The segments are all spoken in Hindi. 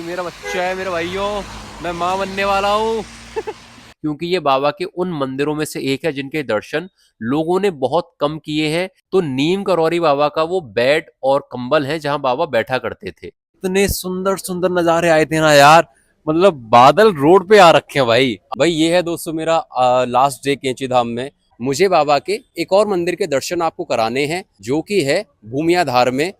मेरा बच्चा है मेरे भाइयों, मैं माँ बनने वाला हूँ। क्योंकि ये बाबा के उन मंदिरों में से एक है जिनके दर्शन लोगों ने बहुत कम किए हैं। तो नीम करौरी बाबा का वो बेड और कंबल है जहां बाबा बैठा करते थे। इतने सुंदर सुंदर नजारे आए थे ना यार, मतलब बादल रोड पे आ रखे हैं भाई। भाई ये है दोस्तों मेरा लास्ट डे कैंची धाम में। मुझे बाबा के एक और मंदिर के दर्शन आपको कराने हैं जो कि है भूमिया धार में।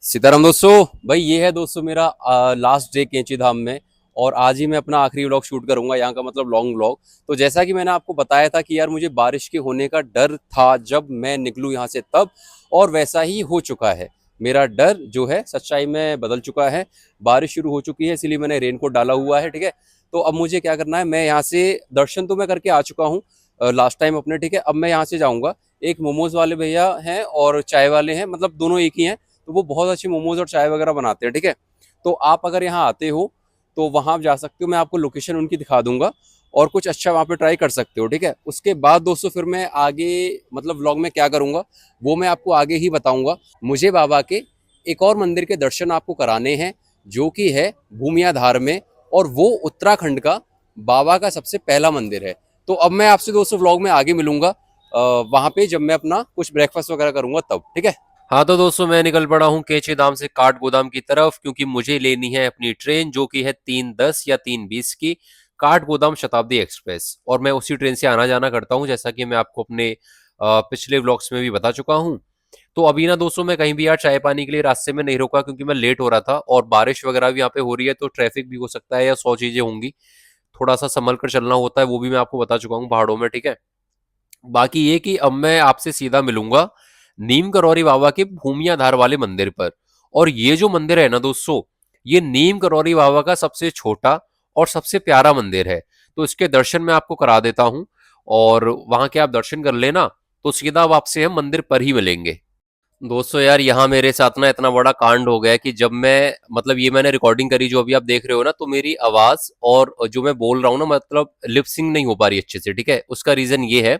सीताराम दोस्तों। भाई ये है दोस्तों मेरा लास्ट डे कैंची धाम में, और आज ही मैं अपना आखिरी व्लॉग शूट करूंगा यहाँ का, मतलब लॉन्ग व्लॉग। तो जैसा कि मैंने आपको बताया था कि यार मुझे बारिश के होने का डर था जब मैं निकलूँ यहाँ से तब, और वैसा ही हो चुका है। मेरा डर जो है सच्चाई में बदल चुका है। बारिश शुरू हो चुकी है, इसलिए मैंने रेनकोट डाला हुआ है। ठीक है, तो अब मुझे क्या करना है, मैं यहाँ से दर्शन तो मैं करके आ चुका हूँ लास्ट टाइम अपने। ठीक है, अब मैं यहाँ से जाऊँगा। एक मोमोज वाले भैया हैं और चाय वाले हैं, मतलब दोनों एक ही हैं। तो वो बहुत अच्छी मोमोज और चाय वगैरह बनाते हैं। ठीक है, तो आप अगर यहाँ आते हो तो वहाँ आप जा सकते हो, मैं आपको लोकेशन उनकी दिखा दूंगा और कुछ अच्छा वहाँ पे ट्राई कर सकते हो। ठीक है, उसके बाद दोस्तों फिर मैं आगे मतलब व्लॉग में क्या करूँगा वो मैं आपको आगे ही बताऊँगा। मुझे बाबा के एक और मंदिर के दर्शन आपको कराने हैं जो कि है भूमिया धार में, और वो उत्तराखंड का बाबा का सबसे पहला मंदिर है। तो अब मैं आपसे दोस्तों व्लॉग में आगे मिलूंगा वहाँ पे, जब मैं अपना कुछ ब्रेकफास्ट वगैरह करूँगा तब। ठीक है। हाँ तो दोस्तों मैं निकल पड़ा हूँ केचे धाम से काठ गोदाम की तरफ, क्योंकि मुझे लेनी है अपनी ट्रेन जो कि है 3:10 या 3:20 की, काठ गोदाम शताब्दी एक्सप्रेस। और मैं उसी ट्रेन से आना जाना करता हूँ, जैसा कि मैं आपको अपने पिछले व्लॉग्स में भी बता चुका हूँ। तो अभी ना दोस्तों मैं कहीं भी यार चाय पानी के लिए रास्ते में नहीं रुका, क्योंकि मैं लेट हो रहा था और बारिश वगैरह भी यहाँ पे हो रही है, तो ट्रैफिक भी हो सकता है या 100 चीजें होंगी। थोड़ा सा संभल कर चलना होता है, वो भी मैं आपको बता चुका हूँ पहाड़ों में। ठीक है, बाकी ये कि अब मैं आपसे सीधा मिलूंगा नीम करौरी बाबा के भूमिया धार वाले मंदिर पर। और ये जो मंदिर है ना दोस्तों, ये नीम करौरी बाबा का सबसे छोटा और सबसे प्यारा मंदिर है। तो इसके दर्शन मैं आपको करा देता हूँ, और वहां के आप दर्शन कर लेना, तो सीधा अब आपसे हम मंदिर पर ही मिलेंगे। दोस्तों यार यहाँ मेरे साथ ना इतना बड़ा कांड हो गया कि जब मैं मतलब ये मैंने रिकॉर्डिंग करी जो अभी आप देख रहे हो ना, तो मेरी आवाज और जो मैं बोल रहा हूँ ना, मतलब लिप सिंक नहीं हो पा रही अच्छे से। ठीक है, उसका रीजन ये है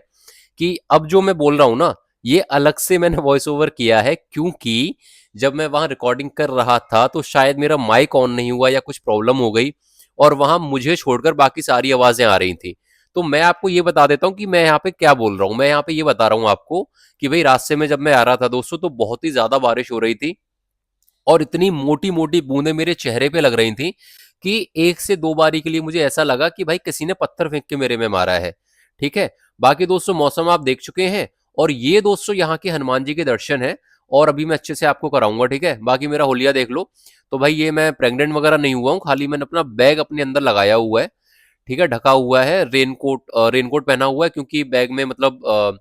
कि अब जो मैं बोल रहा हूँ ना, ये अलग से मैंने वॉइस ओवर किया है, क्योंकि जब मैं वहां रिकॉर्डिंग कर रहा था तो शायद मेरा माइक ऑन नहीं हुआ या कुछ प्रॉब्लम हो गई, और वहां मुझे छोड़कर बाकी सारी आवाजें आ रही थी। तो मैं आपको ये बता देता हूँ कि मैं यहाँ पे क्या बोल रहा हूँ। मैं यहाँ पे ये बता रहा हूँ आपको कि भाई रास्ते में जब मैं आ रहा था दोस्तों, तो बहुत ही ज्यादा बारिश हो रही थी, और इतनी मोटी मोटी बूंदें मेरे चेहरे पे लग रही थी कि एक से दो बारी के लिए मुझे ऐसा लगा कि भाई किसी ने पत्थर फेंक के मेरे में मारा है। ठीक है, बाकी दोस्तों मौसम आप देख चुके हैं, और ये दोस्तों यहाँ के हनुमान जी के दर्शन है, और अभी मैं अच्छे से आपको कराऊंगा। ठीक है, बाकी मेरा होलिया देख लो। तो भाई ये मैं प्रेग्नेंट वगैरह नहीं हुआ हूँ, खाली मैंने अपना बैग अपने अंदर लगाया हुआ है। ठीक है, ढका हुआ है, रेनकोट रेनकोट पहना हुआ है, क्योंकि बैग में मतलब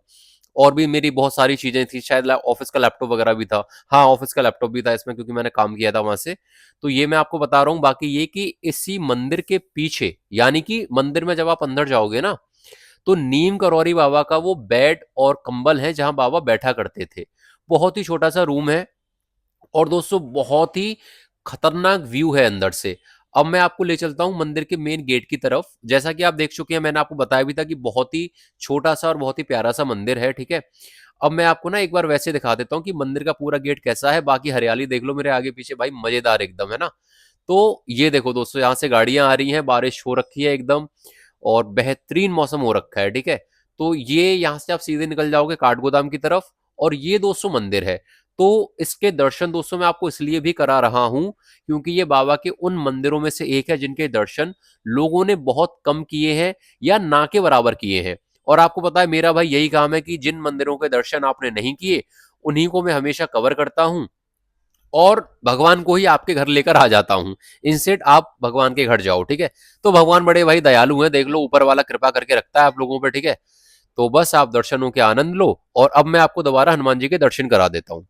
और भी मेरी बहुत सारी चीजें थी, शायद ऑफिस का लैपटॉप वगैरह भी था। हाँ ऑफिस का लैपटॉप भी था इसमें, क्योंकि मैंने काम किया था वहां से। तो ये मैं आपको बता रहा हूँ। बाकी ये कि इसी मंदिर के पीछे, यानी कि मंदिर में जब आप अंदर जाओगे ना, तो नीम करौरी बाबा का वो बेड और कंबल है जहां बाबा बैठा करते थे। बहुत ही छोटा सा रूम है, और दोस्तों बहुत ही खतरनाक व्यू है अंदर से। अब मैं आपको ले चलता हूं मंदिर के मेन गेट की तरफ। जैसा कि आप देख चुके हैं, मैंने आपको बताया भी था कि बहुत ही छोटा सा और बहुत ही प्यारा सा मंदिर है। ठीक है, अब मैं आपको ना एक बार वैसे दिखा देता हूँ कि मंदिर का पूरा गेट कैसा है। बाकी हरियाली देख लो मेरे आगे पीछे भाई, मजेदार एकदम है ना। तो ये देखो दोस्तों, यहाँ से गाड़ियां आ रही हैं, बारिश हो रखी है एकदम, और बेहतरीन मौसम हो रखा है। ठीक है, तो ये यहाँ से आप सीधे निकल जाओगे काठगोदाम की तरफ, और ये दोस्तों मंदिर है। तो इसके दर्शन दोस्तों मैं आपको इसलिए भी करा रहा हूं, क्योंकि ये बाबा के उन मंदिरों में से एक है जिनके दर्शन लोगों ने बहुत कम किए हैं या ना के बराबर किए हैं। और आपको पता है मेरा भाई यही काम है कि जिन मंदिरों के दर्शन आपने नहीं किए, उन्हीं को मैं हमेशा कवर करता हूं, और भगवान को ही आपके घर लेकर आ जाता हूं। इंस्टेड आप भगवान के घर जाओ। ठीक है, तो भगवान बड़े भाई दयालु हैं, देख लो ऊपर वाला कृपा करके रखता है आप लोगों पर। ठीक है, तो बस आप दर्शनों के आनंद लो, और अब मैं आपको दोबारा हनुमान जी के दर्शन करा देता हूँ।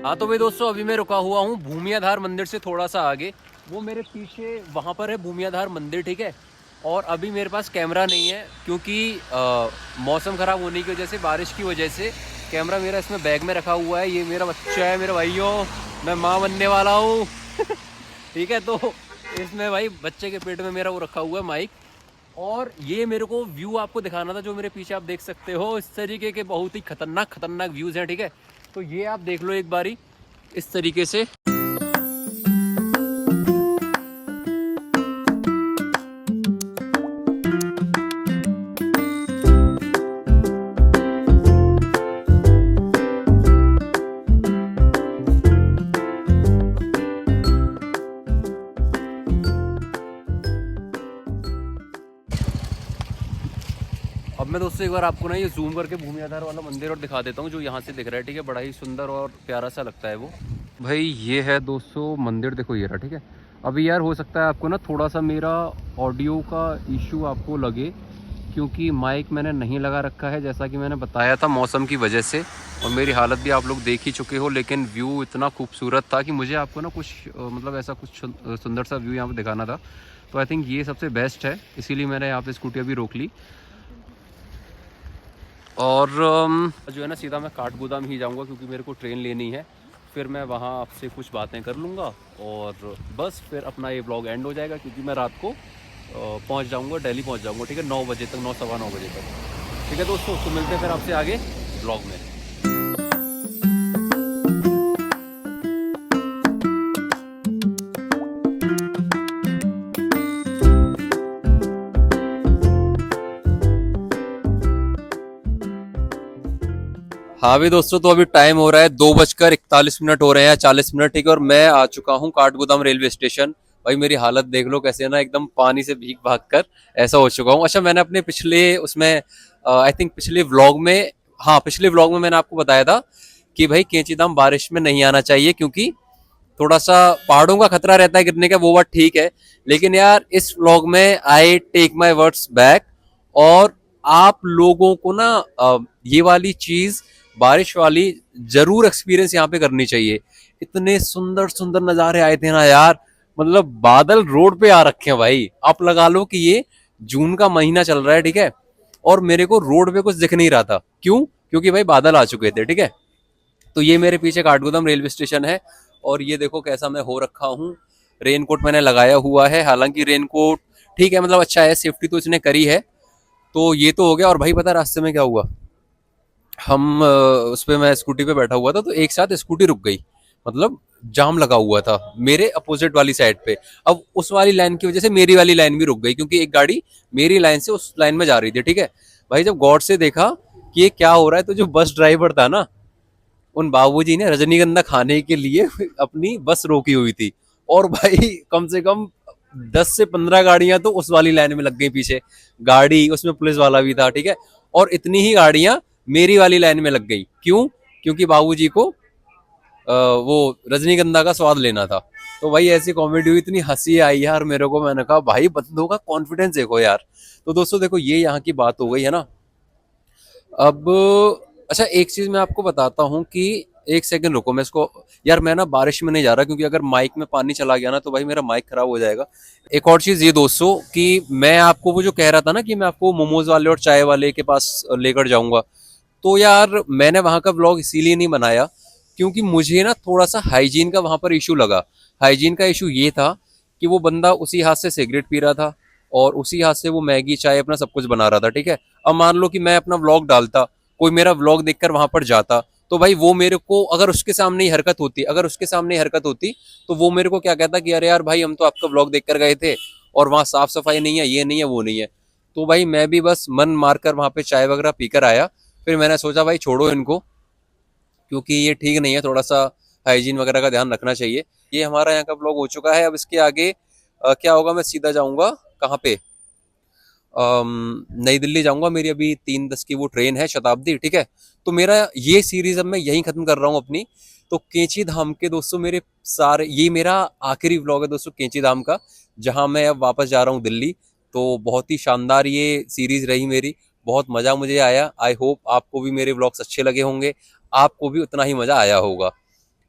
हाँ तो भाई दोस्तों, अभी मैं रुका हुआ हूँ भूमियाधार मंदिर से थोड़ा सा आगे। वो मेरे पीछे वहाँ पर है भूमियाधार मंदिर, ठीक है। और अभी मेरे पास कैमरा नहीं है क्योंकि मौसम ख़राब होने की वजह से, बारिश की वजह से कैमरा मेरा इसमें बैग में रखा हुआ है। ये मेरा बच्चा है मेरे भाइयों, मैं माँ बनने वाला हूँ ठीक है। तो इसमें भाई बच्चे के पेट में मेरा वो रखा हुआ है माइक। और ये मेरे को व्यू आपको दिखाना था जो मेरे पीछे आप देख सकते हो। इस तरीके के बहुत ही खतरनाक खतरनाक व्यूज़ हैं, ठीक है। तो ये आप देख लो एक बारी इस तरीके से। अब मैं दोस्तों एक बार आपको ना ये जूम करके भूमियाधार वाला मंदिर और दिखा देता हूँ जो यहाँ से दिख रहा है, ठीक है। बड़ा ही सुंदर और प्यारा सा लगता है वो। भाई ये है दोस्तों मंदिर, देखो ये रहा, ठीक है। अभी यार हो सकता है आपको ना थोड़ा सा मेरा ऑडियो का इशू आपको लगे क्योंकि माइक मैंने नहीं लगा रखा है, जैसा कि मैंने बताया था मौसम की वजह से। और मेरी हालत भी आप लोग देख ही चुके हो, लेकिन व्यू इतना खूबसूरत था कि मुझे आपको ना कुछ मतलब ऐसा कुछ सुंदर सा व्यू यहाँ पर दिखाना था। तो आई थिंक ये सबसे बेस्ट है, इसीलिए मैंने यहाँ पे स्कूटी अभी रोक ली। और जो है ना सीधा मैं काठगोदाम ही जाऊंगा क्योंकि मेरे को ट्रेन लेनी है। फिर मैं वहाँ आपसे कुछ बातें कर लूँगा और बस फिर अपना ये ब्लॉग एंड हो जाएगा क्योंकि मैं रात को पहुँच जाऊँगा, दिल्ली पहुँच जाऊँगा, ठीक है, 9 बजे तक, 9 सवा 9 बजे तक, ठीक है दोस्तों। तो मिलते हैं फिर आपसे आगे ब्लॉग में। हाँ भी दोस्तों, तो अभी टाइम हो रहा है 2:41 हो रहे हैं, 40 मिनट, ठीक है। और मैं आ चुका हूँ काठगोदाम रेलवे स्टेशन। भाई मेरी हालत देख लो कैसे है ना, एकदम पानी से भीग भाग कर ऐसा हो चुका हूँ। अच्छा, मैंने अपने पिछले उसमें आई थिंक पिछले व्लॉग में, हाँ पिछले व्लॉग में मैंने आपको बताया था कि भाई कैंचीधाम बारिश में नहीं आना चाहिए क्योंकि थोड़ा सा पहाड़ों का खतरा रहता है गिरने का, वो बात ठीक है। लेकिन यार इस व्लॉग में I take my words back. और आप लोगों को ना ये वाली चीज, बारिश वाली, जरूर एक्सपीरियंस यहाँ पे करनी चाहिए। इतने सुंदर सुंदर नजारे आए थे ना यार, मतलब बादल रोड पे आ रखे हैं भाई। आप लगा लो कि ये जून का महीना चल रहा है, ठीक है, और मेरे को रोड पे कुछ दिख नहीं रहा था। क्यों? क्योंकि भाई बादल आ चुके थे, ठीक है। तो ये मेरे पीछे काठगोदाम रेलवे स्टेशन है और ये देखो कैसा मैं हो रखा हूँ। रेनकोट मैंने लगाया हुआ है, हालांकि रेनकोट ठीक है, मतलब अच्छा है, सेफ्टी तो इसने करी है। तो ये तो हो गया। और भाई पता रास्ते में क्या हुआ, हम उस पे मैं स्कूटी पे बैठा हुआ था तो एक साथ स्कूटी रुक गई, मतलब जाम लगा हुआ था मेरे अपोजिट वाली साइड पे। अब उस वाली लाइन की वजह से मेरी वाली लाइन भी रुक गई क्योंकि एक गाड़ी मेरी लाइन से उस लाइन में जा रही थी, ठीक है। भाई जब गौर से देखा कि ये क्या हो रहा है, तो जो बस ड्राइवर था ना, उन बाबूजी ने रजनीगंधा खाने के लिए अपनी बस रोकी हुई थी। और भाई कम से कम 10 से 15 गाड़ियां तो उस वाली लाइन में लग गई पीछे, गाड़ी उसमें पुलिस वाला भी था, ठीक है। और इतनी ही गाड़ियां मेरी वाली लाइन में लग गई। क्यों? क्योंकि बाबूजी को वो रजनीगंधा का स्वाद लेना था। तो भाई ऐसी कॉमेडी हुई, इतनी हंसी आई यार मेरे को। मैंने कहा भाई बंदों का कॉन्फिडेंस देखो यार। तो दोस्तों देखो ये यहाँ की बात हो गई है ना। अब अच्छा एक चीज मैं आपको बताता हूँ कि, एक सेकंड रुको, मैं इसको, यार मैं ना बारिश में नहीं जा रहा क्योंकि अगर माइक में पानी चला गया ना तो भाई मेरा माइक खराब हो जाएगा। एक और चीज ये दोस्तों कि मैं आपको वो जो कह रहा था ना कि मैं आपको मोमोज वाले और चाय वाले के पास लेकर जाऊंगा, तो यार मैंने वहां का व्लॉग इसीलिए नहीं बनाया क्योंकि मुझे ना थोड़ा सा हाइजीन का वहां पर इशू लगा। हाइजीन का इशू ये था कि वो बंदा उसी हाथ से सिगरेट पी रहा था और उसी हाथ से वो मैगी चाय अपना सब कुछ बना रहा था, ठीक है। अब मान लो कि मैं अपना व्लॉग डालता, कोई मेरा व्लॉग देखकर वहां पर जाता, तो भाई वो मेरे को, अगर उसके सामने ही हरकत होती, तो वो मेरे को क्या कहता कि अरे यार भाई हम तो आपका व्लॉग देखकर गए थे और वहाँ साफ सफाई नहीं है, ये नहीं है, वो नहीं है। तो भाई मैं भी बस मन मारकर वहां पे चाय वगैरह पीकर आया। फिर मैंने सोचा भाई छोड़ो इनको, क्योंकि ये ठीक नहीं है, थोड़ा सा हाइजीन वगैरह का ध्यान रखना चाहिए। ये हमारा यहाँ का ब्लॉग हो चुका है। अब इसके आगे क्या होगा, मैं सीधा जाऊंगा कहाँ पे, नई दिल्ली जाऊंगा। मेरी अभी 3:10 की वो ट्रेन है, शताब्दी, ठीक है। तो मेरा ये सीरीज अब मैं यहीं खत्म कर रहा हूँ अपनी। तो कैंची धाम के दोस्तों मेरे सारे, ये मेरा आखिरी व्लॉग है दोस्तों कैंची धाम का, जहाँ मैं अब वापस जा रहा हूँ दिल्ली। तो बहुत ही शानदार ये सीरीज रही मेरी, बहुत मज़ा मुझे आया। आई होप आपको भी मेरे व्लॉग्स अच्छे लगे होंगे, आपको भी उतना ही मज़ा आया होगा।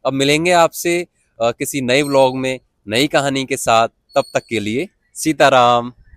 अब मिलेंगे आपसे किसी नए व्लॉग में, नई कहानी के साथ। तब तक के लिए सीताराम।